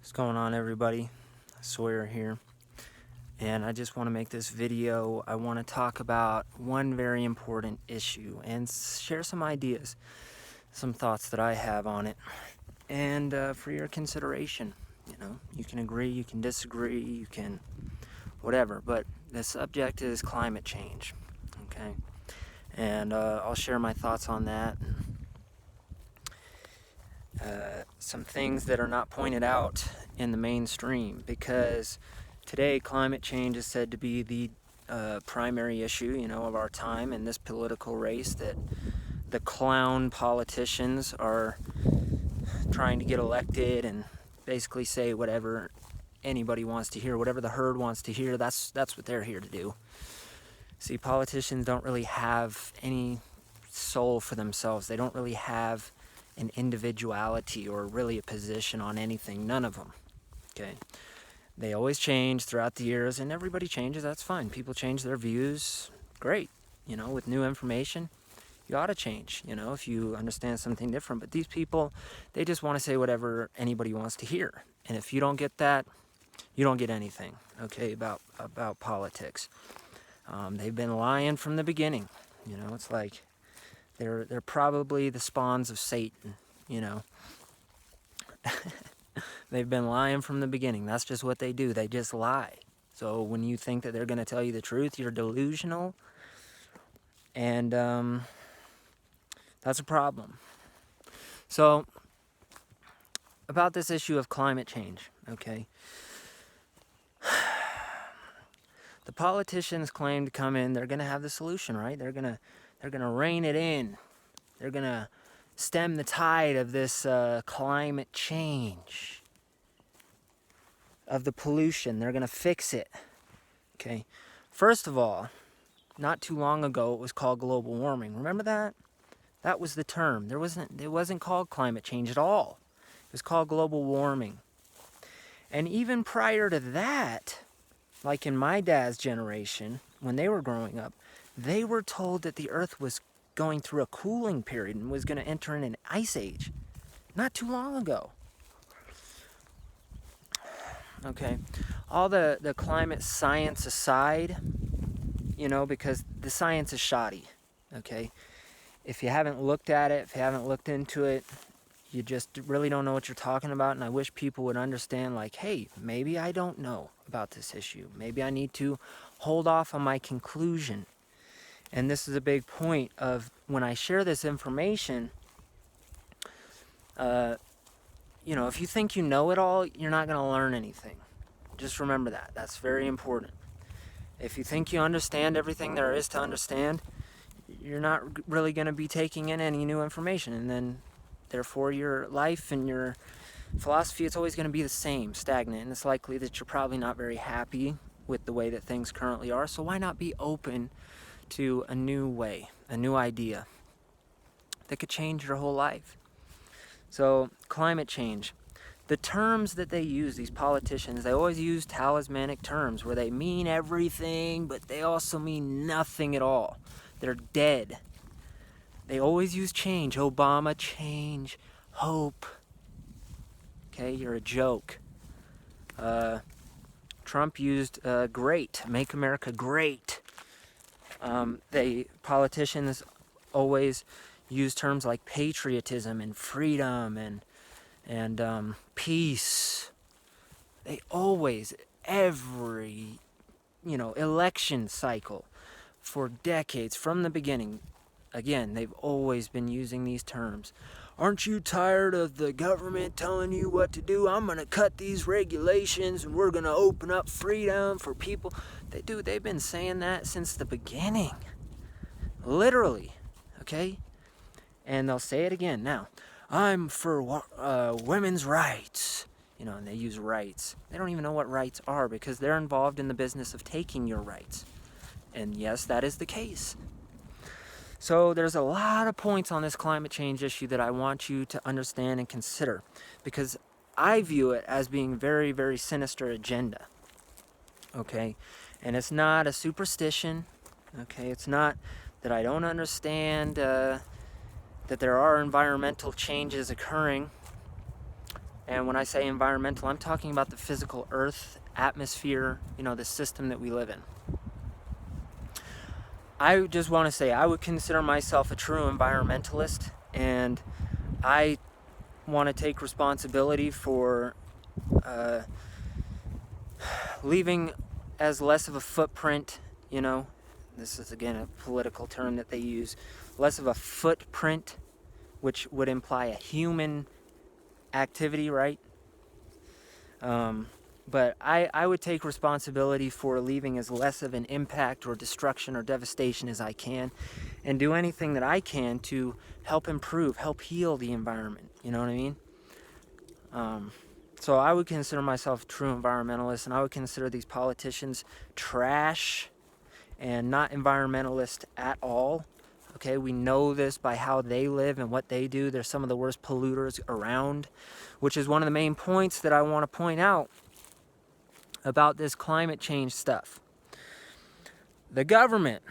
What's going on, everybody? Sawyer here, and I just want to make this video. I want to talk about one very important issue and share some ideas, some thoughts that I have on it, and for your consideration. You can agree, you can disagree, you can whatever, but the subject is climate change, okay? And I'll share my thoughts on that. Some things that are not pointed out in the mainstream, because today climate change is said to be the primary issue, of our time in this political race, that the clown politicians are trying to get elected and basically say whatever anybody wants to hear, whatever the herd wants to hear. That's what they're here to do. See, politicians don't really have any soul for themselves. They don't really have an individuality or really a position on anything. None of them. Okay. They always change throughout the years, and everybody changes. That's fine. People change their views. Great. With new information, you ought to change, if you understand something different. But these people, they just want to say whatever anybody wants to hear. And if you don't get that, you don't get anything, okay, about politics. They've been lying from the beginning. It's like they're probably the spawns of Satan, They've been lying from the beginning. That's just what they do. They just lie. So when you think that they're going to tell you the truth, you're delusional. And that's a problem. So about this issue of climate change, okay? The politicians claim to come in, they're going to have the solution, right? They're going to rein it in. They're going to stem the tide of this climate change, of the pollution. They're going to fix it. Okay. First of all, not too long ago, it was called global warming. Remember that? That was the term. It wasn't called climate change at all. It was called global warming. And even prior to that, like in my dad's generation, when they were growing up, they were told that the Earth was going through a cooling period and was going to enter in an ice age. Not too long ago. Okay, all the climate science aside, because the science is shoddy, okay? If you haven't looked at it, if you haven't looked into it, you just really don't know what you're talking about. And I wish people would understand, like, hey, maybe I don't know about this issue. Maybe I need to hold off on my conclusion. And this is a big point of when I share this information, if you think you know it all, you're not going to learn anything. Just remember that. That's very important. If you think you understand everything there is to understand, you're not really going to be taking in any new information. And then, therefore, your life and your philosophy, it's always going to be the same, stagnant. And it's likely that you're probably not very happy with the way that things currently are. So why not be open to a new way, a new idea that could change your whole life? So, climate change. The terms that they use, these politicians, they always use talismanic terms where they mean everything, but they also mean nothing at all. They're dead. They always use change. Obama, change, hope. Okay, you're a joke. Trump used great, make America great. Politicians always use terms like patriotism and freedom and peace. They always, every election cycle for decades from the beginning, again, they've always been using these terms. Aren't you tired of the government telling you what to do? I'm going to cut these regulations and we're going to open up freedom for people. They've been saying that since the beginning. Literally. Okay? And they'll say it again. Now, I'm for women's rights. And they use rights. They don't even know what rights are because they're involved in the business of taking your rights. And yes, that is the case. So there's a lot of points on this climate change issue that I want you to understand and consider, because I view it as being very, very sinister agenda. Okay? And it's not a superstition. Okay? It's not that I don't understand that there are environmental changes occurring. And when I say environmental, I'm talking about the physical earth, atmosphere, the system that we live in. I just want to say I would consider myself a true environmentalist, and I want to take responsibility for leaving as less of a footprint, this is again a political term that they use, less of a footprint, which would imply a human activity, right? But I would take responsibility for leaving as less of an impact or destruction or devastation as I can, and do anything that I can to help improve, help heal the environment. You know what I mean? So I would consider myself a true environmentalist, and I would consider these politicians trash and not environmentalist at all. Okay, we know this by how they live and what they do. They're some of the worst polluters around, which is one of the main points that I want to point out about this climate change stuff. The government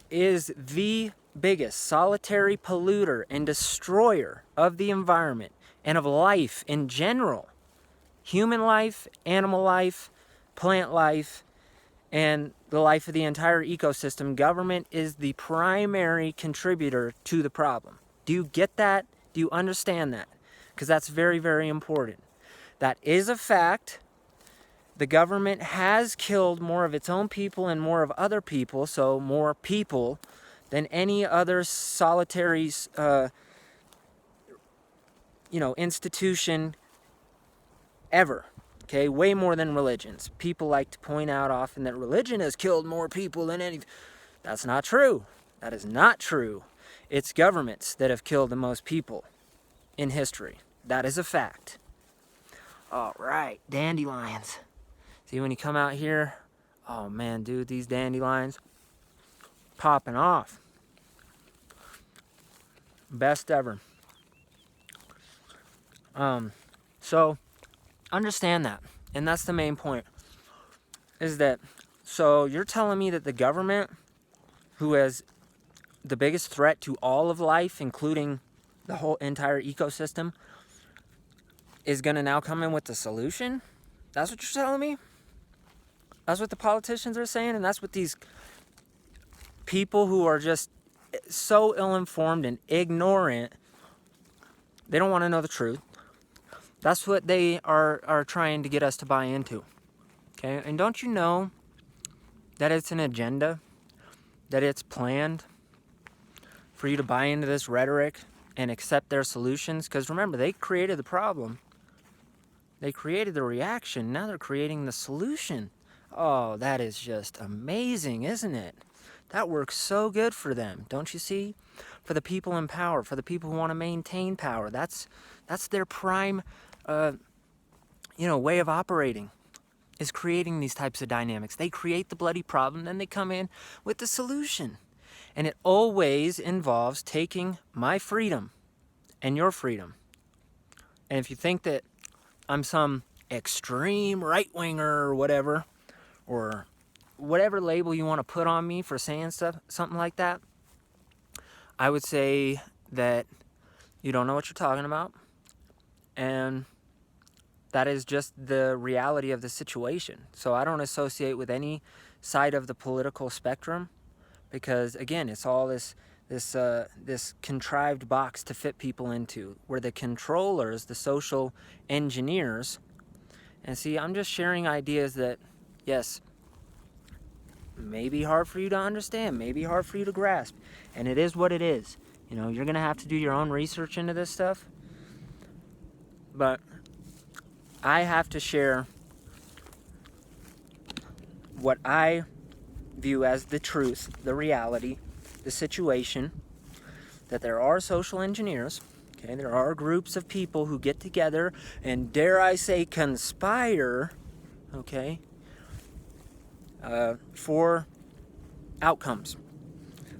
is the biggest solitary polluter and destroyer of the environment and of life in general. Human life, animal life, plant life, and the life of the entire ecosystem. Government is the primary contributor to the problem. Do you get that? Do you understand that? Because that's very, very important. That is a fact. The government has killed more of its own people and more of other people, so more people than any other solitary, institution ever. Okay, way more than religions. People like to point out often that religion has killed more people than anything. That's not true. That is not true. It's governments that have killed the most people in history. That is a fact. All right, dandelions. See, when you come out here, oh man, dude, these dandelions popping off. Best ever. So understand that, and that's the main point, is that, so you're telling me that the government, who is the biggest threat to all of life, including the whole entire ecosystem, is going to now come in with the solution? That's what you're telling me? That's what the politicians are saying, and that's what these people who are just so ill-informed and ignorant, they don't want to know the truth. That's what they are trying to get us to buy into. Okay? And don't you know that it's an agenda, that it's planned for you to buy into this rhetoric and accept their solutions? Because remember, they created the problem. They created the reaction. Now they're creating the solution. Oh, that is just amazing, isn't it? That works so good for them, don't you see? For the people in power, for the people who want to maintain power. That's their prime way of operating, is creating these types of dynamics. They create the bloody problem, then they come in with the solution. And it always involves taking my freedom and your freedom. And if you think that I'm some extreme right-winger or whatever label you want to put on me for saying something like that, I would say that you don't know what you're talking about, and that is just the reality of the situation. So I don't associate with any side of the political spectrum, because again, it's all this contrived box to fit people into, where the controllers, the social engineers. And see, I'm just sharing ideas that, yes, may be hard for you to understand, may be hard for you to grasp, and it is what it is. You're gonna have to do your own research into this stuff, but I have to share what I view as the truth, the reality, the situation, that there are social engineers. Okay, there are groups of people who get together and, dare I say, conspire, okay, for outcomes,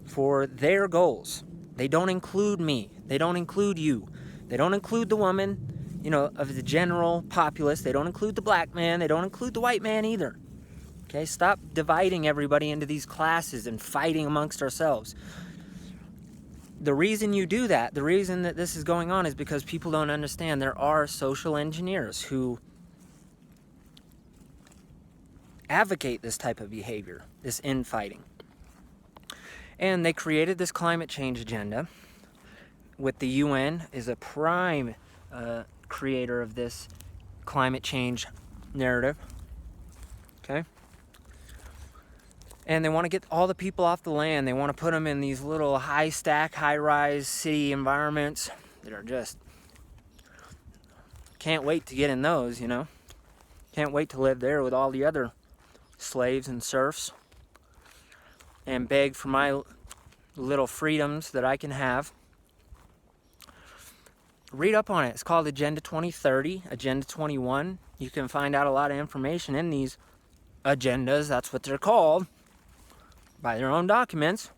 for their goals. They don't include me. They don't include you. They don't include the woman, of the general populace. They don't include the black man. They don't include the white man either. Okay, stop dividing everybody into these classes and fighting amongst ourselves. the reason you do that, the reason that this is going on, is because people don't understand there are social engineers who advocate this type of behavior, this infighting. And they created this climate change agenda with the UN is a prime creator of this climate change narrative. Okay? And they want to get all the people off the land. They want to put them in these little high-stack, high-rise city environments that are just... Can't wait to get in those, you know? Can't wait to live there with all the other slaves and serfs and beg for my little freedoms that I can have. Read up on it. It's called Agenda 2030, Agenda 21. You can find out a lot of information in these agendas. That's what they're called by their own documents,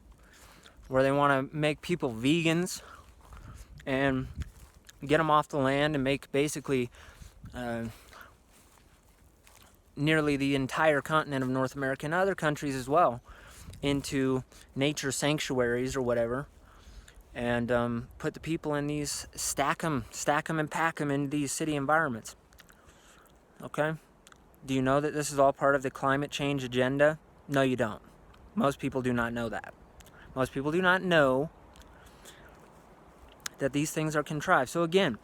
where they want to make people vegans and get them off the land and make basically nearly the entire continent of North America and other countries as well into nature sanctuaries or whatever, and put the people in these, stack them and pack them in these city environments. Okay? Do you know that this is all part of the climate change agenda? No, you don't. Most people do not know that. Most people do not know that these things are contrived. So again,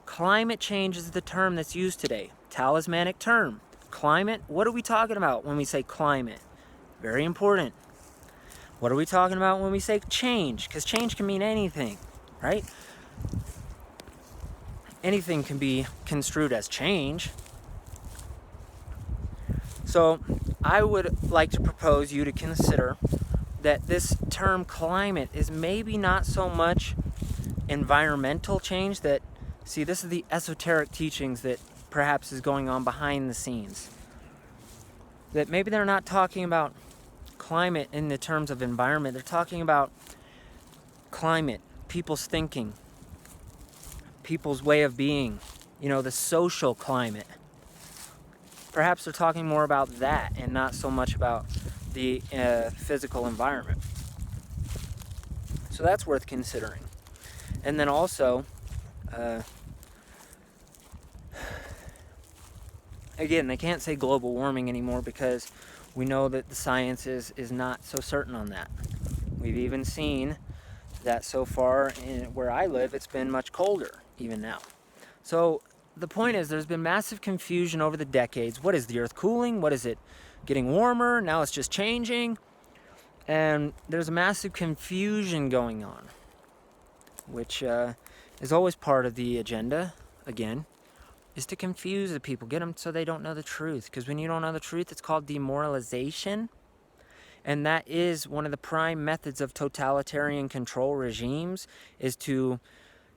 climate change is the term that's used today. Talismanic term. Climate, what are we talking about when we say climate? Very important. What are we talking about when we say change? Because change can mean anything, right? Anything can be construed as change. So I would like to propose you to consider that this term climate is maybe not so much environmental change. That, see, this is the esoteric teachings that perhaps is going on behind the scenes. That maybe they're not talking about climate in the terms of environment. They're talking about climate, people's thinking, people's way of being, you know, the social climate. Perhaps they're talking more about that and not so much about the physical environment. So that's worth considering. And then also, again, they can't say global warming anymore because we know that the science is not so certain on that. We've even seen that so far where I live, it's been much colder even now. So the point is, there's been massive confusion over the decades. What is the Earth cooling? What is it getting warmer? Now it's just changing. And there's a massive confusion going on, which is always part of the agenda, again, is to confuse the people, get them so they don't know the truth. Because when you don't know the truth, it's called demoralization. And that is one of the prime methods of totalitarian control regimes, is to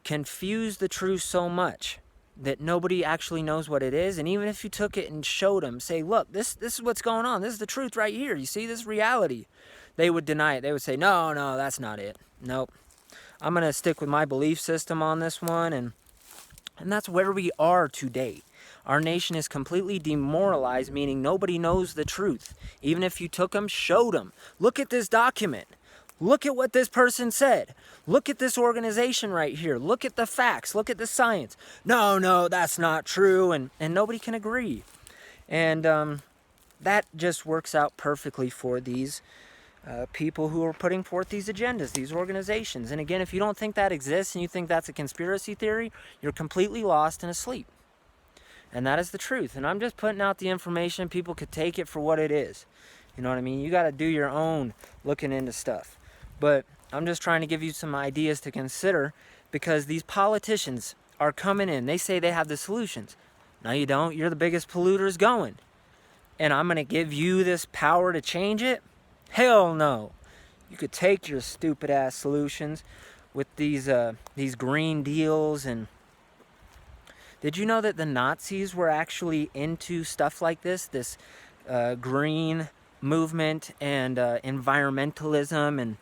confuse the truth so much that nobody actually knows what it is. And even if you took it and showed them, say, look, this is what's going on. This is the truth right here. You see, this reality. They would deny it. They would say, no, that's not it. Nope. I'm going to stick with my belief system on this one. And that's where we are today. Our nation is completely demoralized, meaning nobody knows the truth. Even if you took them, showed them. Look at this document. Look at what this person said. Look at this organization right here. Look at the facts. Look at the science. No, that's not true. And nobody can agree. And that just works out perfectly for these people who are putting forth these agendas, these organizations. And again, if you don't think that exists and you think that's a conspiracy theory, you're completely lost and asleep. And that is the truth. And I'm just putting out the information. People could take it for what it is. You know what I mean? You got to do your own looking into stuff. But I'm just trying to give you some ideas to consider, because these politicians are coming in. They say they have the solutions. No, you don't. You're the biggest polluters going. And I'm going to give you this power to change it? Hell no. You could take your stupid ass solutions with these green deals. And did you know that the Nazis were actually into stuff like this green movement and environmentalism and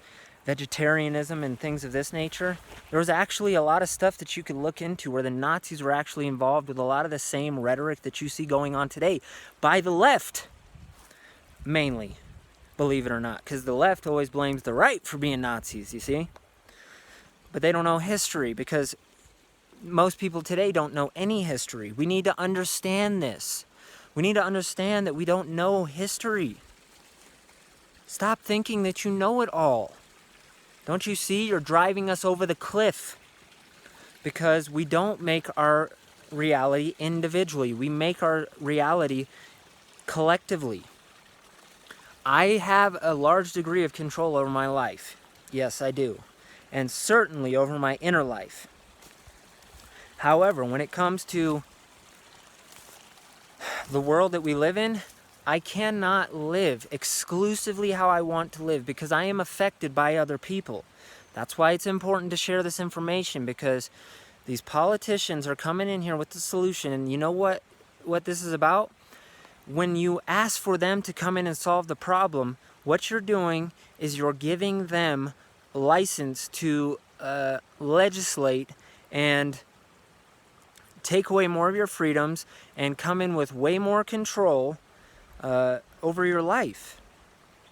vegetarianism and things of this nature? There was actually a lot of stuff that you could look into where the Nazis were actually involved with a lot of the same rhetoric that you see going on today by the left, mainly, believe it or not, because the left always blames the right for being Nazis, you see? but they don't know history, because most people today don't know any history. We need to understand this. We need to understand that we don't know history. Stop thinking that you know it all. Don't you see? You're driving us over the cliff, because we don't make our reality individually. We make our reality collectively. I have a large degree of control over my life. Yes, I do. And certainly over my inner life. However, when it comes to the world that we live in, I cannot live exclusively how I want to live, because I am affected by other people. That's why it's important to share this information, because these politicians are coming in here with the solution. And you know what this is about? When you ask for them to come in and solve the problem, what you're doing is you're giving them license to legislate and take away more of your freedoms and come in with way more control over your life.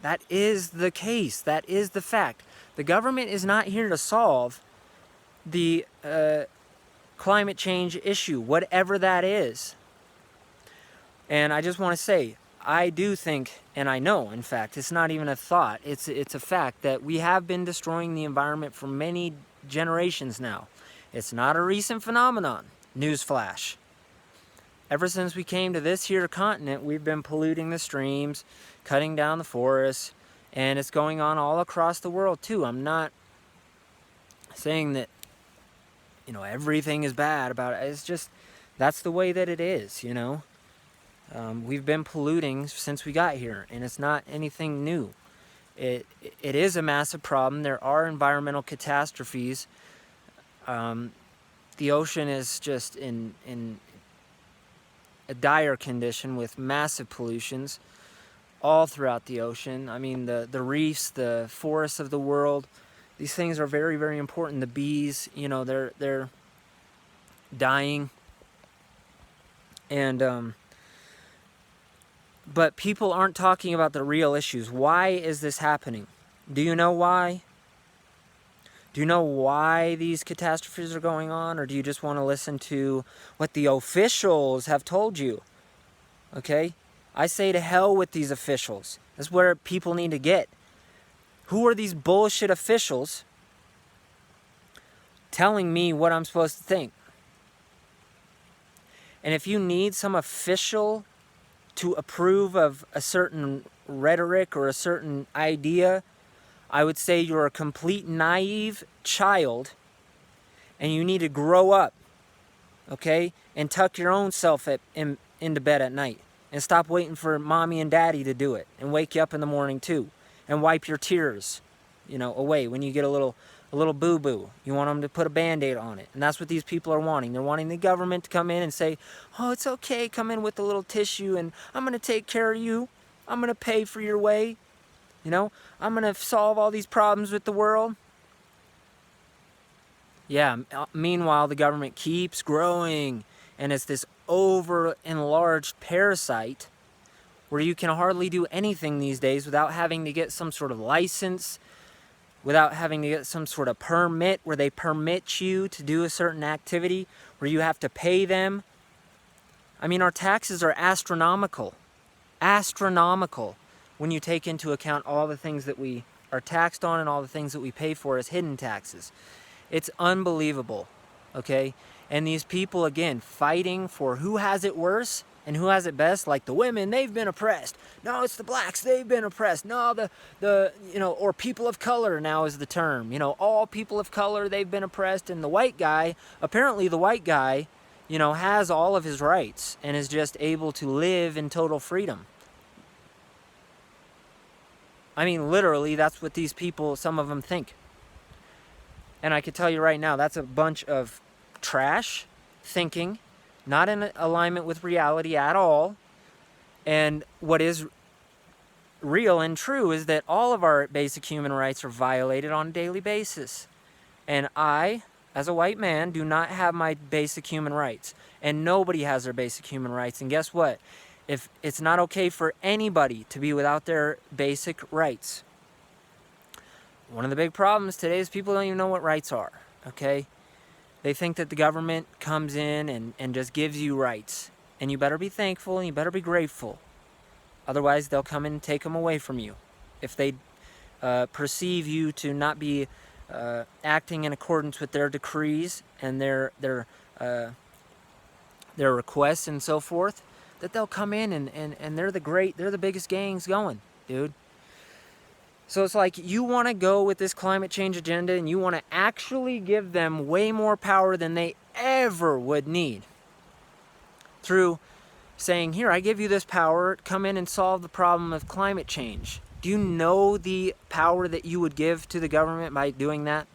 That is the case. That is the fact. The government is not here to solve the climate change issue, whatever that is. And I just want to say, I do think, and I know, in fact, it's not even a thought, it's a fact that we have been destroying the environment for many generations now. It's not a recent phenomenon. Newsflash. Ever since we came to this here continent, we've been polluting the streams, cutting down the forests, and it's going on all across the world too. I'm not saying that, everything is bad about it. It's just, that's the way that it is, We've been polluting since we got here, and it's not anything new. It is a massive problem. There are environmental catastrophes. The ocean is just in a dire condition with massive pollutions all throughout the ocean. I mean, the reefs, the forests of the world, these things are very, very important. The bees, they're dying. And but people aren't talking about the real issues. Why is this happening? Do you know why? Do you know why these catastrophes are going on? Or do you just want to listen to what the officials have told you? Okay? I say to hell with these officials. That's where people need to get. Who are these bullshit officials telling me what I'm supposed to think? And if you need some official to approve of a certain rhetoric or a certain idea, I would say you're a complete naive child, and you need to grow up, okay? And tuck your own self into bed at night, and stop waiting for mommy and daddy to do it, and wake you up in the morning too, and wipe your tears, away when you get a little boo-boo. You want them to put a Band-Aid on it. And that's what these people are wanting. They're wanting the government to come in and say, oh, it's okay, come in with a little tissue, and I'm going to take care of you. I'm going to pay for your way. I'm going to solve all these problems with the world. Yeah, meanwhile, the government keeps growing, and it's this over-enlarged parasite where you can hardly do anything these days without having to get some sort of license, without having to get some sort of permit where they permit you to do a certain activity, where you have to pay them. I mean, our taxes are astronomical. Astronomical when you take into account all the things that we are taxed on and all the things that we pay for as hidden taxes. It's unbelievable, okay? And these people, again, fighting for who has it worse and who has it best, like the women, they've been oppressed. No, it's the blacks, they've been oppressed. No, or people of color now is the term. All people of color, they've been oppressed. And the white guy, apparently the white guy, has all of his rights and is just able to live in total freedom. I mean, literally, that's what these people, some of them think. And I can tell you right now, that's a bunch of trash thinking, not in alignment with reality at all. And what is real and true is that all of our basic human rights are violated on a daily basis. And I, as a white man, do not have my basic human rights. And nobody has their basic human rights. And guess what? If it's not okay for anybody to be without their basic rights. One of the big problems today is people don't even know what rights are. okay? They think that the government comes in and just gives you rights. And you better be thankful and you better be grateful. Otherwise, they'll come in and take them away from you. If they perceive you to not be acting in accordance with their decrees and their requests and so forth, that they'll come in and they're the biggest gangs going, dude. So it's like you want to go with this climate change agenda and you want to actually give them way more power than they ever would need. Through saying, here, I give you this power, come in and solve the problem of climate change. Do you know the power that you would give to the government by doing that?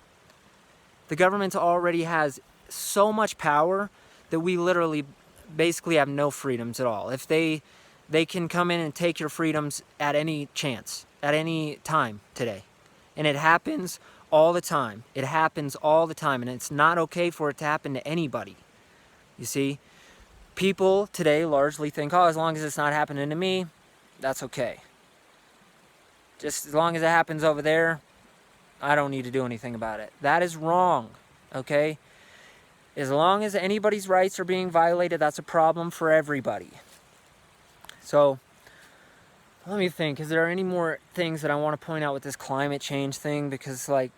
The government already has so much power that we literally basically have no freedoms at all. If they can come in and take your freedoms at any chance, at any time today. And it happens all the time. It happens all the time, and it's not okay for it to happen to anybody. You see? People today largely think, oh, as long as it's not happening to me, that's okay. Just as long as it happens over there, I don't need to do anything about it. That is wrong, okay? As long as anybody's rights are being violated, that's a problem for everybody. So, let me think. Is there any more things that I want to point out with this climate change thing? Because, like,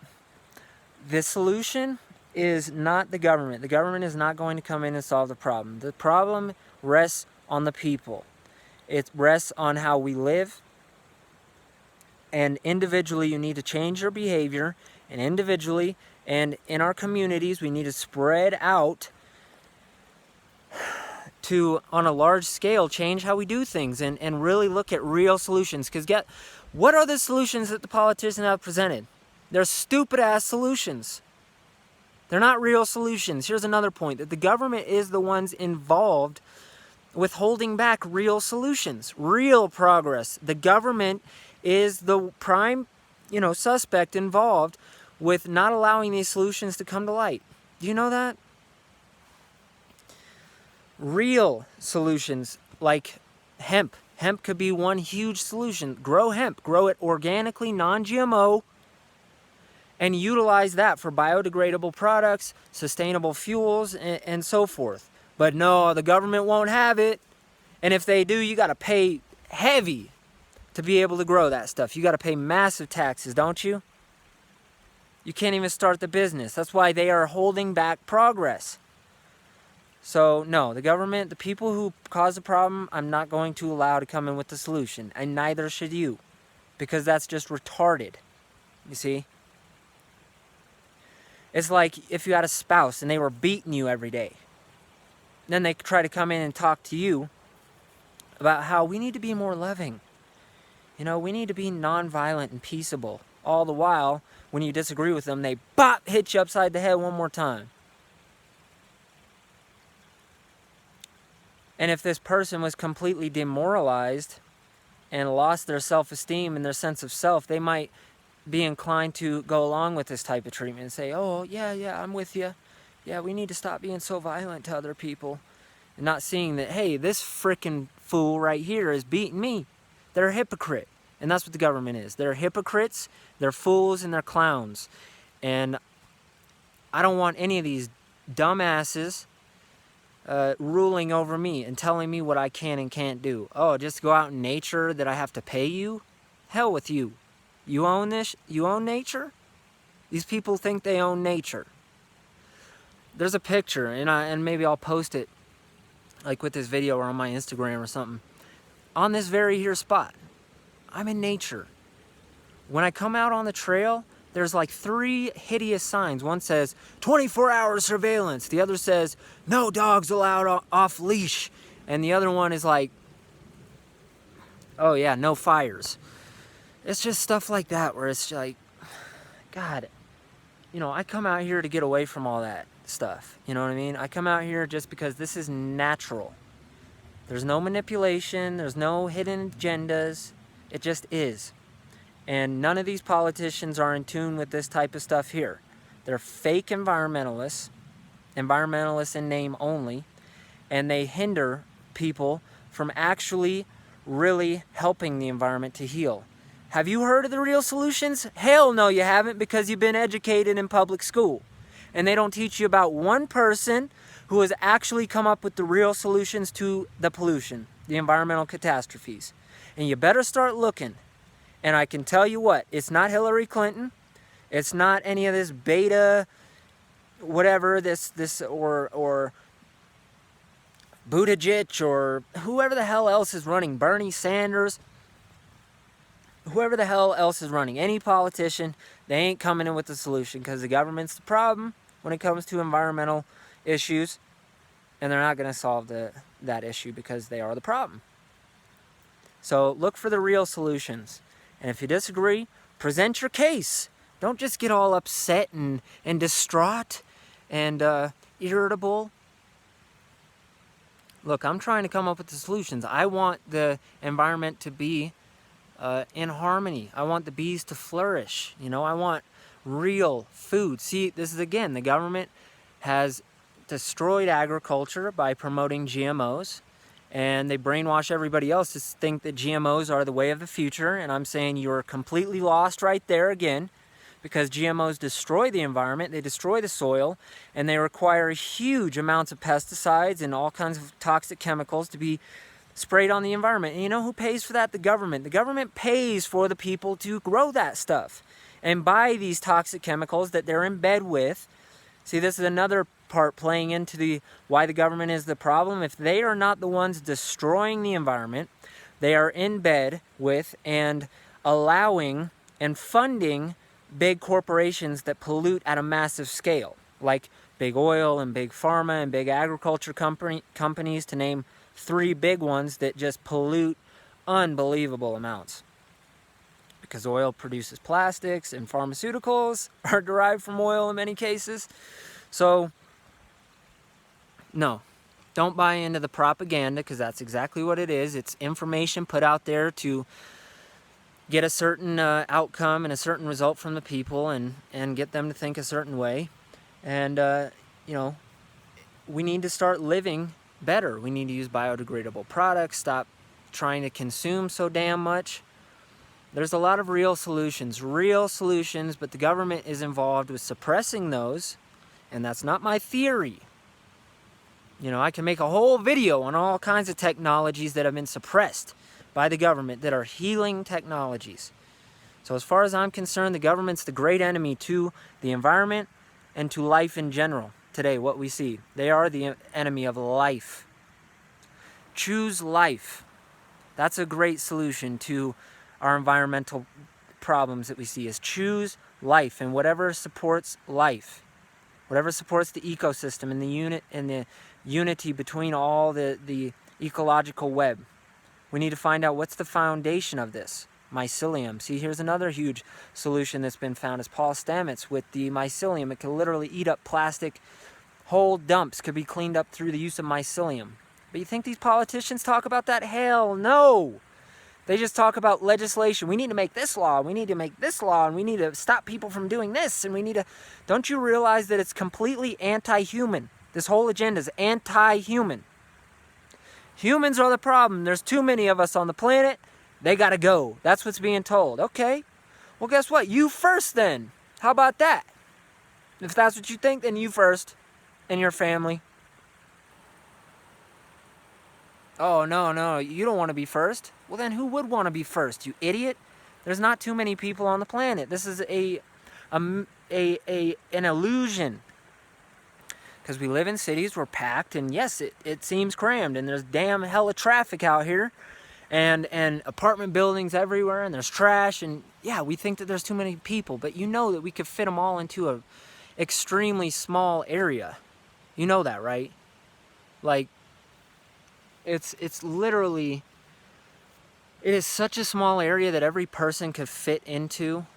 the solution is not the government. The government is not going to come in and solve the problem. The problem rests on the people. It rests on how we live. And individually, you need to change your behavior. And individually, and in our communities, we need to spread out to, on a large scale, change how we do things and really look at real solutions. Because what are the solutions that the politicians have presented? They're stupid-ass solutions. They're not real solutions. Here's another point, that the government is the ones involved with holding back real solutions, real progress. The government is the prime, suspect involved with not allowing these solutions to come to light. Do you know that? Real solutions like hemp. Hemp could be one huge solution. Grow hemp. Grow it organically, non-GMO, and utilize that for biodegradable products, sustainable fuels, and so forth. But no, the government won't have it. And if they do, you got to pay heavy to be able to grow that stuff. You got to pay massive taxes, don't you? You can't even start the business. That's why they are holding back progress. So, no, the government, the people who cause the problem, I'm not going to allow to come in with the solution. And neither should you. Because that's just retarded. You see? It's like if you had a spouse and they were beating you every day. Then they try to come in and talk to you about how we need to be more loving. We need to be nonviolent and peaceable. All the while, when you disagree with them, they hit you upside the head one more time. And if this person was completely demoralized and lost their self-esteem and their sense of self, they might be inclined to go along with this type of treatment and say, oh, yeah, I'm with you. Yeah, we need to stop being so violent to other people. And not seeing that, hey, this frickin' fool right here is beating me. They're a hypocrite. And that's what the government is. They're hypocrites, they're fools, and they're clowns. And I don't want any of these dumbasses ruling over me and telling me what I can and can't do. Oh, just go out in nature that I have to pay you? Hell with you. You own this? You own nature? These people think they own nature. There's a picture, and maybe I'll post it, like with this video or on my Instagram or something. On this very here spot, I'm in nature. When I come out on the trail, there's like 3 hideous signs. One says, 24-hour surveillance. The other says, no dogs allowed off leash. And the other one is like, oh yeah, no fires. It's just stuff like that where it's like, God, I come out here to get away from all that stuff. You know what I mean? I come out here just because this is natural. There's no manipulation. There's no hidden agendas. It just is. And none of these politicians are in tune with this type of stuff here. They're fake environmentalists in name only, and they hinder people from actually really helping the environment to heal. Have you heard of the real solutions? Hell no, you haven't, because you've been educated in public school. and they don't teach you about one person who has actually come up with the real solutions to the pollution, the environmental catastrophes. And you better start looking. And I can tell you what, it's not Hillary Clinton. It's not any of this beta, whatever, or Buttigieg, or whoever the hell else is running, Bernie Sanders, whoever the hell else is running, any politician, they ain't coming in with the solution, because the government's the problem when it comes to environmental issues, and they're not going to solve that issue because they are the problem. So look for the real solutions. And if you disagree, present your case. Don't just get all upset and distraught and irritable. Look, I'm trying to come up with the solutions. I want the environment to be in harmony. I want the bees to flourish. You know, I want real food. See, this is again, the government has destroyed agriculture by promoting GMOs, and they brainwash everybody else to think that GMOs are the way of the future. And I'm saying you're completely lost right there again, because GMOs destroy the environment, they destroy the soil, and they require huge amounts of pesticides and all kinds of toxic chemicals to be sprayed on the environment. And you know who pays for that? The government. The government pays for the people to grow that stuff and buy these toxic chemicals that they're in bed with. See, this is another part playing into why the government is the problem. If they are not the ones destroying the environment, they are in bed with and allowing and funding big corporations that pollute at a massive scale, like big oil and big pharma and big agriculture companies, to name 3 big ones that just pollute unbelievable amounts. Because oil produces plastics, and pharmaceuticals are derived from oil in many cases. So, no, don't buy into the propaganda, because that's exactly what it is. It's information put out there to get a certain outcome and a certain result from the people, and get them to think a certain way. And, you know, we need to start living better. We need to use biodegradable products, stop trying to consume so damn much. There's a lot of real solutions, but the government is involved with suppressing those, and that's not my theory. You know, I can make a whole video on all kinds of technologies that have been suppressed by the government that are healing technologies. So as far as I'm concerned, the government's the great enemy to the environment and to life in general. Today, what we see, they are the enemy of life. Choose life. That's a great solution to our environmental problems that we see, is choose life, and whatever supports life, whatever supports the ecosystem and the unity between all the ecological web. We need to find out what's the foundation of this. Mycelium. See, here's another huge solution that's been found, is Paul Stamets with the mycelium. It can literally eat up plastic. Whole dumps could be cleaned up through the use of mycelium. But you think these politicians talk about that? Hell no. They just talk about legislation. We need to make this law. We need to make this law. And we need to stop people from doing this. And we need to... Don't you realize that it's completely anti-human? This whole agenda is anti-human. Humans are the problem. There's too many of us on the planet. They gotta go. That's what's being told. Okay. Well, guess what? You first then. How about that? If that's what you think, then you first. And your family. Oh, no, you don't want to be first. Well, then who would want to be first, you idiot? There's not too many people on the planet. This is an illusion. Because we live in cities, we're packed, and yes, it seems crammed, and there's damn hella traffic out here, and apartment buildings everywhere, and there's trash, and yeah, we think that there's too many people, but you know that we could fit them all into a extremely small area. You know that, right? Like, it's literally, it is such a small area that every person could fit into.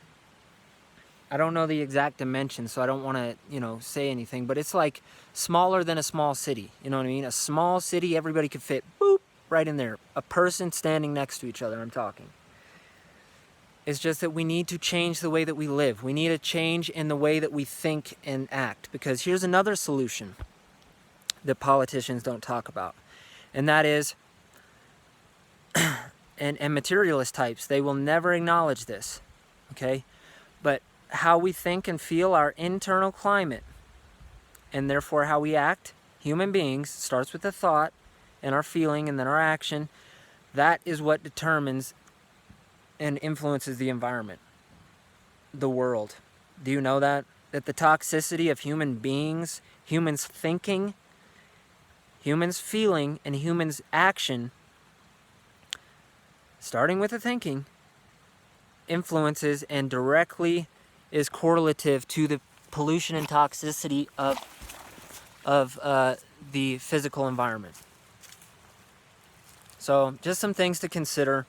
I don't know the exact dimensions, so I don't want to, say anything, but it's like smaller than a small city. You know what I mean? A small city, everybody could fit, boop, right in there. A person standing next to each other, I'm talking. It's just that we need to change the way that we live. We need a change in the way that we think and act, because here's another solution that politicians don't talk about, and that is, and materialist types, they will never acknowledge this, okay? But how we think and feel, our internal climate, and therefore how we act, human beings, starts with a thought and our feeling and then our action. That is what determines and influences the environment, the world. Do you know that? That the toxicity of human beings, humans thinking, humans feeling, and humans action, starting with the thinking, influences and directly is correlative to the pollution and toxicity of the physical environment. So just some things to consider.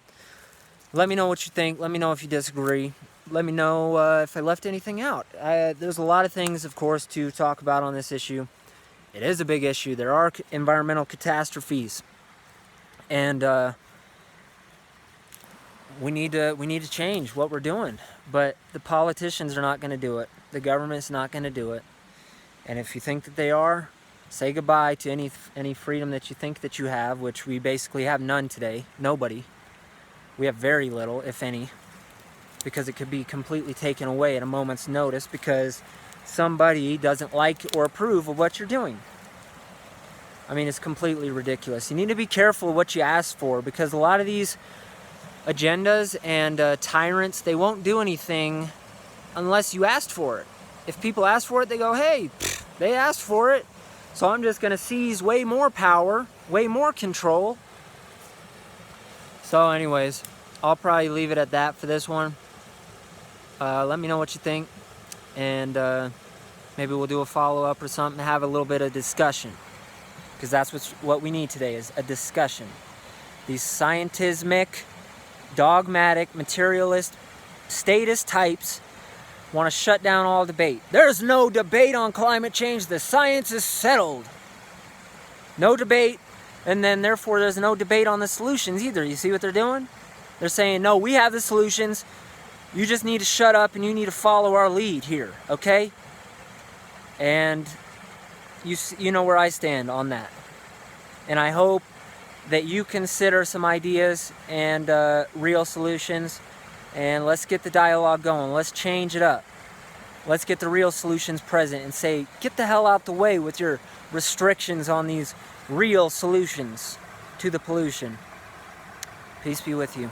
Let me know what you think. Let me know if you disagree. Let me know if I left anything out. There's a lot of things, of course, to talk about on this issue. It is a big issue. There are environmental catastrophes, and we need to change what we're doing. But the politicians are not going to do it. The government's not going to do it. And if you think that they are, say goodbye to any freedom that you think that you have, which we basically have none today. Nobody. We have very little, if any, because it could be completely taken away at a moment's notice because somebody doesn't like or approve of what you're doing. I mean, it's completely ridiculous. You need to be careful what you ask for, because a lot of these agendas and tyrants, they won't do anything unless you asked for it. If people ask for it, they go, hey, they asked for it, so I'm just going to seize way more power, way more control. So anyways, I'll probably leave it at that for this one. Let me know what you think, and maybe we'll do a follow-up or something, have a little bit of discussion, because that's what we need today, is a discussion. These scientismic, dogmatic, materialist, statist types want to shut down all debate. There's no debate on climate change. The science is settled. No debate, and then therefore there's no debate on the solutions either. You see what they're doing? They're saying, no, we have the solutions. You just need to shut up and you need to follow our lead here, okay? And you know where I stand on that. And I hope that you consider some ideas and real solutions, and let's get the dialogue going. Let's change it up. Let's get the real solutions present and say, get the hell out the way with your restrictions on these real solutions to the pollution. Peace be with you.